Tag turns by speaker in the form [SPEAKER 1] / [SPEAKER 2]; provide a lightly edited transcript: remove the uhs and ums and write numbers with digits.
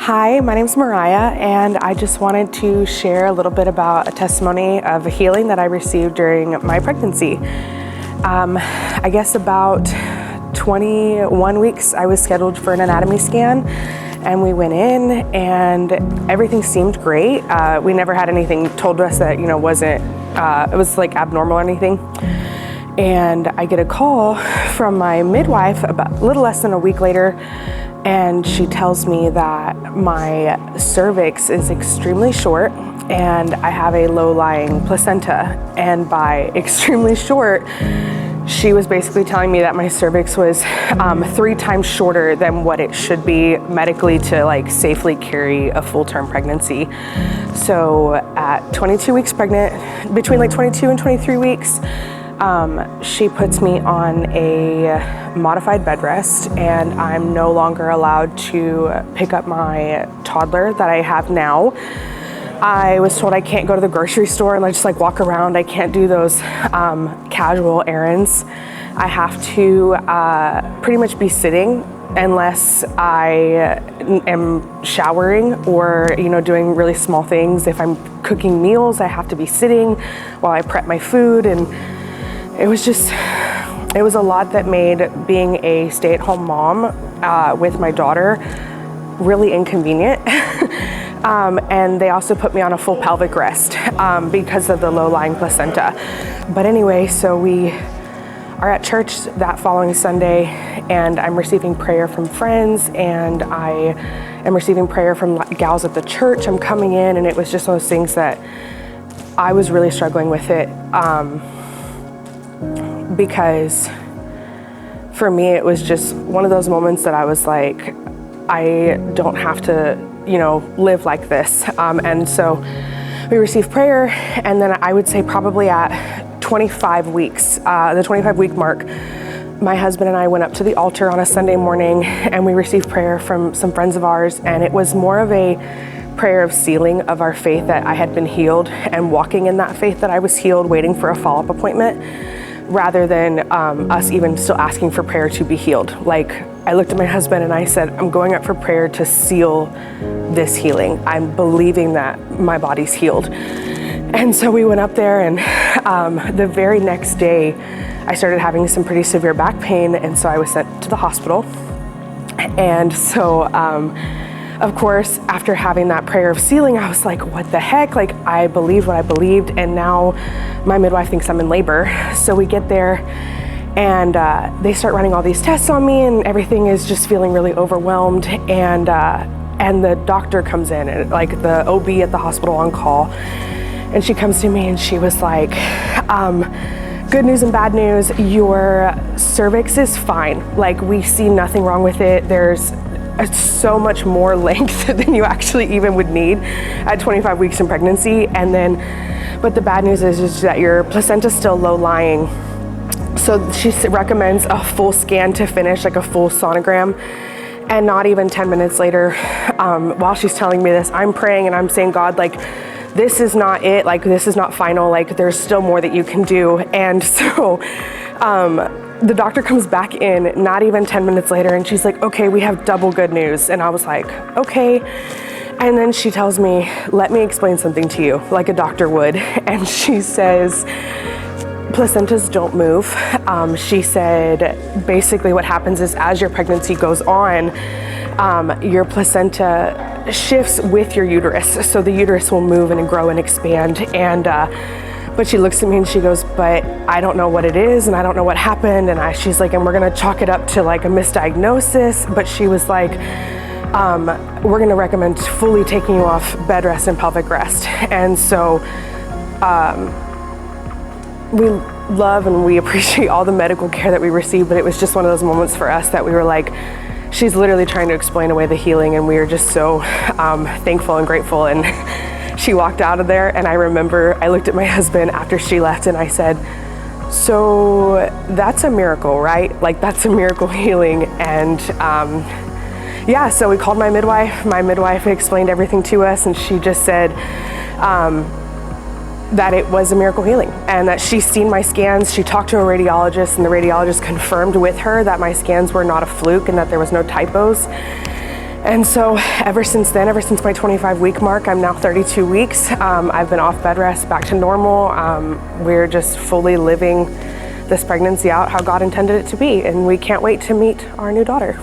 [SPEAKER 1] Hi, my name's Moriah, and I just wanted to share a little bit about a testimony of a healing that I received during my pregnancy. I guess about 21 weeks I was scheduled for an anatomy scan, and we went in and everything seemed great. We never had anything told us that, wasn't, it was like abnormal or anything. And I get a call from my midwife about a little less than a week later, and she tells me that my cervix is extremely short and I have a low-lying placenta. And by extremely short, she was basically telling me that my cervix was 3 times shorter than what it should be medically to safely carry a full-term pregnancy. So at 22 weeks pregnant, between 22 and 23 weeks, she puts me on a modified bed rest, and I'm no longer allowed to pick up my toddler that I have now. I was told I can't go to the grocery store and just walk around. I can't do those casual errands. I have to pretty much be sitting unless I am showering or doing really small things. If I'm cooking meals, I have to be sitting while I prep my food, and it was a lot that made being a stay-at-home mom with my daughter really inconvenient. And they also put me on a full pelvic rest because of the low-lying placenta. But anyway, so we are at church that following Sunday, and I'm receiving prayer from friends, and I am receiving prayer from gals at the church. I'm coming in, and it was just one of those things that I was really struggling with it. Because for me, it was just one of those moments that I was like, I don't have to, live like this. And so we received prayer, and then I would say probably at 25 weeks, the 25-week mark, my husband and I went up to the altar on a Sunday morning, and we received prayer from some friends of ours, and it was more of a prayer of sealing of our faith that I had been healed and walking in that faith that I was healed, waiting for a follow-up appointment, rather than us even still asking for prayer to be healed. I looked at my husband and I said, I'm going up for prayer to seal this healing. I'm believing that my body's healed. And so we went up there, and the very next day, I started having some pretty severe back pain, and so I was sent to the hospital. And so, of course, after having that prayer of sealing, I was like, what the heck? I believed what I believed, and now my midwife thinks I'm in labor. So we get there, and they start running all these tests on me, and everything is just feeling really overwhelmed. And the doctor comes in, and the OB at the hospital on call, and she comes to me and she was like, good news and bad news, your cervix is fine. We see nothing wrong with it. There's so much more length than you actually even would need at 25 weeks in pregnancy. But the bad news is that your placenta is still low-lying. So she recommends a full scan to finish, a full sonogram. And not even 10 minutes later, while she's telling me this, I'm praying and I'm saying, God, this is not it. This is not final. There's still more that you can do. And so the doctor comes back in not even 10 minutes later, and she's like, okay, we have double good news. And I was like, okay. And then she tells me, let me explain something to you, like a doctor would. And she says, placentas don't move. She said, basically what happens is as your pregnancy goes on, your placenta shifts with your uterus. So the uterus will move and grow and expand. But she looks at me and she goes, but I don't know what it is, and I don't know what happened. And she's like, and we're gonna chalk it up to a misdiagnosis. But she was like, we're gonna recommend fully taking you off bed rest and pelvic rest. And so we love and we appreciate all the medical care that we receive, but it was just one of those moments for us that we were like, she's literally trying to explain away the healing, and we are just so thankful and grateful. And she walked out of there, and I remember I looked at my husband after she left and I said, so that's a miracle, right? That's a miracle healing. And so we called my midwife. My midwife explained everything to us, and she just said that it was a miracle healing, and that she's seen my scans. She talked to a radiologist, and the radiologist confirmed with her that my scans were not a fluke and that there was no typos. And so ever since then, ever since my 25-week mark, I'm now 32 weeks. I've been off bed rest, back to normal. We're just fully living this pregnancy out how God intended it to be, and we can't wait to meet our new daughter.